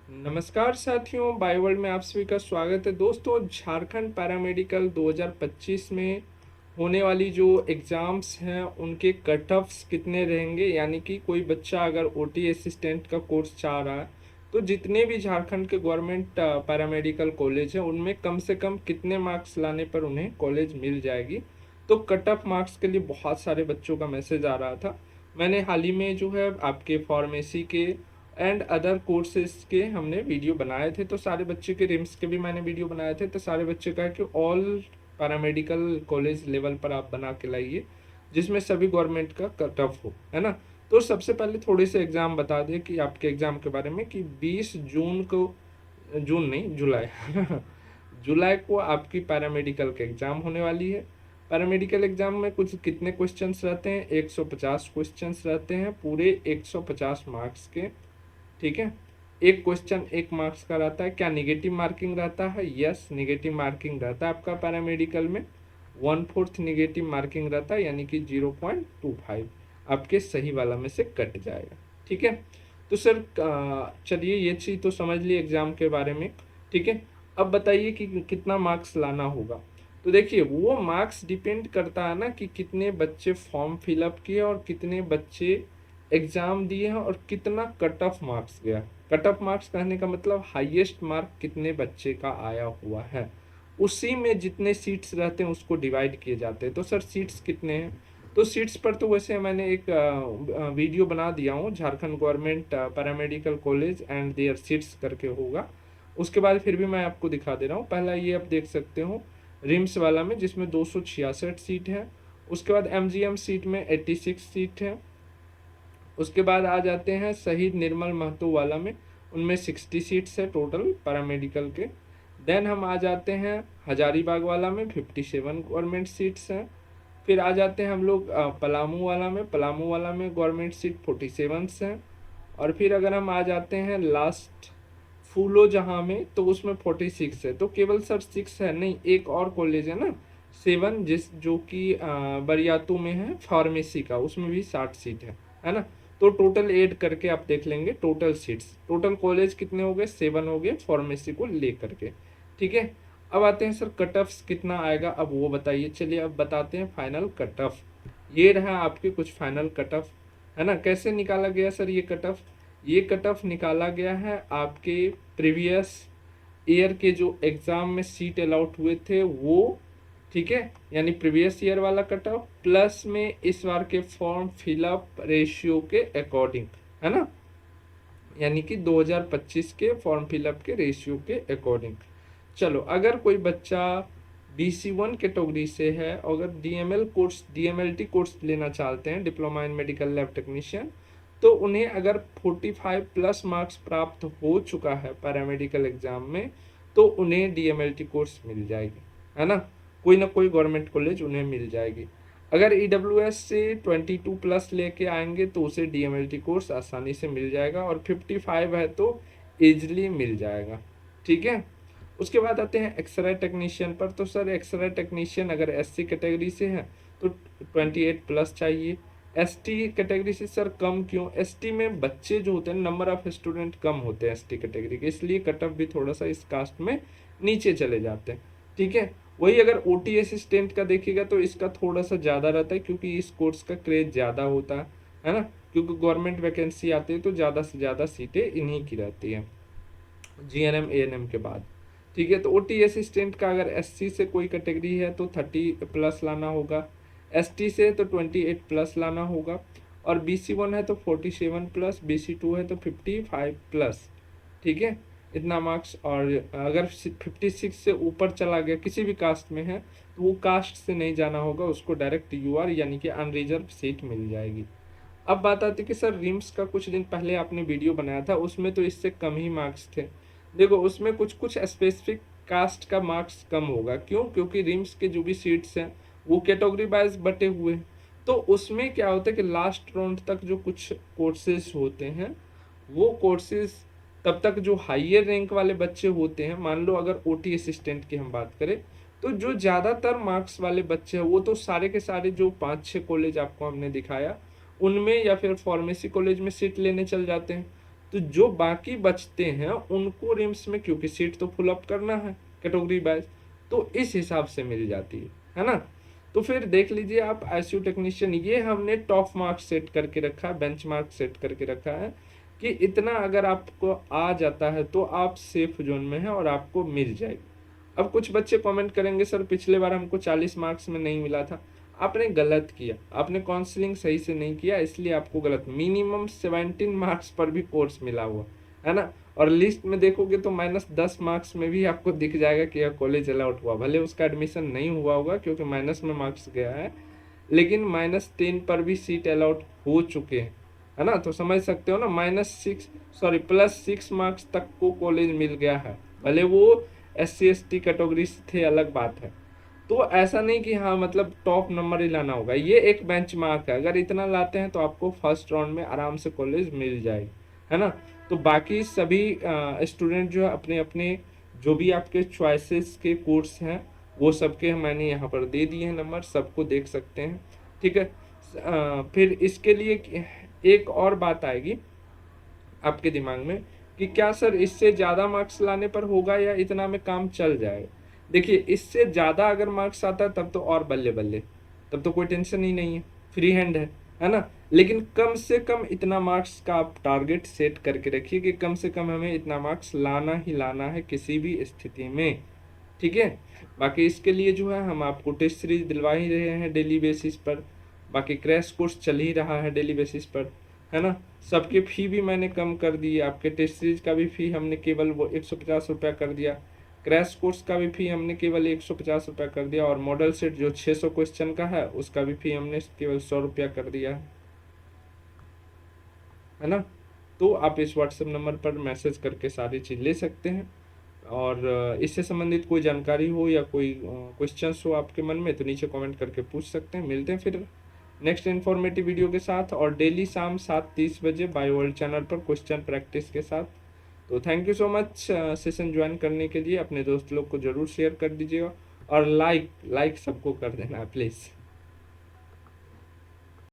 नमस्कार साथियों, बायोवर्ल्ड में आप सभी का स्वागत है। दोस्तों, झारखंड पैरामेडिकल 2025 में होने वाली जो एग्ज़ाम्स हैं उनके कट ऑफ्स कितने रहेंगे, यानी कि कोई बच्चा अगर ओटी असिस्टेंट का कोर्स चाह रहा है तो जितने भी झारखंड के गवर्नमेंट पैरामेडिकल कॉलेज हैं उनमें कम से कम कितने मार्क्स लाने पर उन्हें कॉलेज मिल जाएगी। तो कट ऑफ मार्क्स के लिए बहुत सारे बच्चों का मैसेज आ रहा था। मैंने हाल ही में जो है आपके फार्मेसी के एंड अदर कोर्सेज के हमने वीडियो बनाए थे, तो सारे बच्चे के रिम्स के भी मैंने वीडियो बनाए थे। तो सारे बच्चे कहा कि ऑल पैरामेडिकल कॉलेज लेवल पर आप बना के लाइए जिसमें सभी गवर्नमेंट का कट ऑफ हो, है ना। तो सबसे पहले थोड़े से एग्ज़ाम बता दें कि आपके एग्ज़ाम के बारे में कि 20 जून को, जून नहीं जुलाई जुलाई को आपकी पैरामेडिकल के एग्ज़ाम होने वाली है। पैरामेडिकल एग्ज़ाम में कुछ कितने क्वेश्चंस रहते हैं? 150 क्वेश्चंस रहते हैं, पूरे 150 मार्क्स के। ठीक है, एक क्वेश्चन 1 मार्क्स का रहता है। क्या निगेटिव मार्किंग रहता है? यस, निगेटिव मार्किंग रहता है आपका पैरामेडिकल में। 1/4 निगेटिव मार्किंग रहता है, यानी कि 0.25 आपके सही वाला में से कट जाएगा। ठीक है, तो सर चलिए ये चीज़ तो समझ ली एग्ज़ाम के बारे में। ठीक है, अब बताइए कि कितना मार्क्स लाना होगा। तो देखिए, वो मार्क्स डिपेंड करता है ना कि कितने बच्चे फॉर्म फिलअप किए और कितने बच्चे एग्ज़ाम दिए हैं और कितना कट ऑफ मार्क्स गया। कट ऑफ मार्क्स कहने का मतलब हाईएस्ट मार्क कितने बच्चे का आया हुआ है, उसी में जितने सीट्स रहते हैं उसको डिवाइड किए जाते हैं। तो सर सीट्स कितने हैं? तो सीट्स पर तो वैसे मैंने एक वीडियो बना दिया हूँ, Jharkhand government paramedical college and there seats करके होगा। उसके बाद फिर भी मैं आपको दिखा दे रहा हूँ। पहला ये आप देख सकते हो रिम्स वाला में, जिसमें 266 सीट है। उसके बाद एमजीएम सीट में 86 सीट है। उसके बाद आ जाते हैं शहीद निर्मल महतो वाला में, उनमें 60 सीट्स है टोटल पैरामेडिकल के। देन हम आ जाते हैं हजारीबाग वाला में, 57 गवर्नमेंट सीट्स हैं। फिर आ जाते हैं हम लोग पलामू वाला में, पलामू वाला में गवर्नमेंट सीट 47 हैं। और फिर अगर हम आ जाते हैं लास्ट फूलो जहाँ में, तो उसमें 46 है। तो केवल सर 6 है नहीं, एक और कॉलेज है ना 7, जिस जो कि बरियातू में है फार्मेसी का, उसमें भी 60 सीट है ना। तो टोटल ऐड करके आप देख लेंगे टोटल सीट्स, टोटल कॉलेज कितने हो गए? 7 हो गए फार्मेसी को ले करके। ठीक है, अब आते हैं सर कट ऑफ्स कितना आएगा, अब वो बताइए। चलिए अब बताते हैं फाइनल कट ऑफ। ये रहा आपके कुछ फाइनल कट ऑफ, है ना। कैसे निकाला गया सर ये कट ऑफ? ये कट ऑफ निकाला गया है आपके प्रीवियस ईयर के जो एग्ज़ाम में सीट अलाउट हुए थे वो। ठीक है, यानी प्रीवियस ईयर वाला कट ऑफ प्लस में इस बार के फॉर्म फिलअप रेशियो के अकॉर्डिंग, है ना, यानी कि 2025 के फॉर्म फिलअप के रेशियो के अकॉर्डिंग। चलो, अगर कोई बच्चा BC1 कैटेगरी से है, अगर DML कोर्स DMLT कोर्स लेना चाहते हैं, diploma in medical lab technician, तो उन्हें अगर 45 प्लस मार्क्स प्राप्त हो चुका है पैरामेडिकल एग्जाम में, तो उन्हें DMLT कोर्स मिल जाएगी, है ना। कोई ना कोई गवर्नमेंट कॉलेज उन्हें मिल जाएगी। अगर EWS से 22 प्लस लेके आएंगे तो उसे DMLT कोर्स आसानी से मिल जाएगा, और 55 है तो ईजिली मिल जाएगा। ठीक है, उसके बाद आते हैं एक्सरे टेक्नीशियन पर। तो सर एक्सरे टेक्नीशियन अगर SC कैटेगरी से है तो 28 प्लस चाहिए। ST कैटेगरी से सर कम क्यों? ST में बच्चे जो होते हैं, नंबर ऑफ स्टूडेंट कम होते हैं ST कैटेगरी के, इसलिए कट ऑफ भी थोड़ा सा इस कास्ट में नीचे चले जाते हैं। ठीक है, वही अगर OT असिस्टेंट का देखिएगा तो इसका थोड़ा सा ज़्यादा रहता है, क्योंकि इस कोर्स का क्रेज ज़्यादा होता है ना। क्योंकि गवर्नमेंट वैकेंसी आती है तो ज़्यादा से ज़्यादा सीटें इन्हीं की रहती हैं GNM ANM के बाद। ठीक है, तो OT असिस्टेंट का अगर SC से कोई कैटेगरी है तो 30 प्लस लाना होगा, ST से तो 28 प्लस लाना होगा, और BC1 है तो 47 प्लस, BC2 है तो 55 प्लस। ठीक है, इतना मार्क्स। और अगर 56 से ऊपर चला गया, किसी भी कास्ट में है, तो वो कास्ट से नहीं जाना होगा, उसको डायरेक्ट UR यानी कि अनरिजर्व सीट मिल जाएगी। अब बात आती है कि सर रिम्स का कुछ दिन पहले आपने वीडियो बनाया था, उसमें तो इससे कम ही मार्क्स थे। देखो, उसमें कुछ कुछ स्पेसिफिक कास्ट का मार्क्स कम होगा। क्यों? क्योंकि रिम्स के जो भी सीट्स हैं वो कैटेगरी वाइज बटे हुए हैं। तो उसमें क्या होता है कि लास्ट राउंड तक जो कुछ कोर्सेज होते हैं, वो कोर्सेज तब तक जो हाइयर रैंक वाले बच्चे होते हैं, मान लो अगर OT असिस्टेंट की हम बात करें, तो जो ज़्यादातर मार्क्स वाले बच्चे हैं वो तो सारे के सारे जो 5-6 कॉलेज आपको हमने दिखाया उनमें या फिर फार्मेसी कॉलेज में सीट लेने चल जाते हैं। तो जो बाकी बचते हैं उनको रिम्स में, क्योंकि सीट तो फुल अप करना है कैटेगरी वाइज, तो इस हिसाब से मिल जाती है ना। तो फिर देख लीजिए आप आईसीयू टेक्नीशियन, ये हमने टॉप मार्क्स सेट करके रखा है, बेंच मार्क सेट करके रखा है कि इतना अगर आपको आ जाता है तो आप सेफ जोन में हैं और आपको मिल जाएगी। अब कुछ बच्चे कमेंट करेंगे सर पिछले बार हमको 40 मार्क्स में नहीं मिला था। आपने गलत किया, आपने काउंसलिंग सही से नहीं किया, इसलिए आपको गलत, मिनिमम 17 मार्क्स पर भी कोर्स मिला हुआ है ना। और लिस्ट में देखोगे तो -10 मार्क्स में भी आपको दिख जाएगा कि यह कॉलेज अलाउट हुआ, भले उसका एडमिशन नहीं हुआ होगा क्योंकि माइनस में मार्क्स गया है, लेकिन -10 पर भी सीट अलाउट हो चुके हैं, है ना। तो समझ सकते हो ना, +6 मार्क्स तक को कॉलेज मिल गया है, भले वो SC ST कैटेगरी से थे, अलग बात है। तो ऐसा नहीं कि हाँ मतलब टॉप नंबर ही लाना होगा, ये एक बेंच मार्क है, अगर इतना लाते हैं तो आपको फर्स्ट राउंड में आराम से कॉलेज मिल जाएगी, है ना। तो बाकी सभी स्टूडेंट जो है अपने अपने जो भी आपके चॉइसेस के कोर्स हैं वो सबके मैंने यहाँ पर दे दिए हैं नंबर, सबको देख सकते हैं, ठीक है। फिर इसके लिए एक और बात आएगी आपके दिमाग में कि क्या सर इससे ज़्यादा मार्क्स लाने पर होगा या इतना में काम चल जाएगा। देखिए इससे ज़्यादा अगर मार्क्स आता है तब तो और बल्ले बल्ले, तब तो कोई टेंशन ही नहीं है, फ्री हैंड है ना। लेकिन कम से कम इतना मार्क्स का आप टारगेट सेट करके रखिए कि कम से कम हमें इतना मार्क्स लाना ही लाना है किसी भी स्थिति में, ठीक है। बाकी इसके लिए जो है हम आपको टेस्ट सीरीज दिलवा ही रहे हैं डेली बेसिस पर, बाकी क्रैश कोर्स चल ही रहा है डेली बेसिस पर, है ना। सबकी फ़ी भी मैंने कम कर दी, आपके टेस्ट सीरीज का भी फ़ी हमने केवल वो 150 रुपया कर दिया, क्रैश कोर्स का भी फ़ी हमने केवल 150 रुपया कर दिया, और मॉडल सेट जो 600 क्वेश्चन का है उसका भी फ़ी हमने केवल 100 रुपया कर दिया है ना। तो आप इस व्हाट्सएप नंबर पर मैसेज करके सारी चीज़ ले सकते हैं, और इससे संबंधित कोई जानकारी हो या कोई क्वेश्चंस हो आपके मन में तो नीचे कमेंट करके पूछ सकते हैं। मिलते हैं फिर नेक्स्ट इन्फॉर्मेटिव वीडियो के साथ, और डेली शाम 7:30 बजे बाय वर्ल्ड चैनल पर क्वेश्चन प्रैक्टिस के साथ। तो thank you so much session join करने के लिए, अपने दोस्त लोग को ज़रूर शेयर कर दीजिएगा, और लाइक सबको कर देना प्लीज़।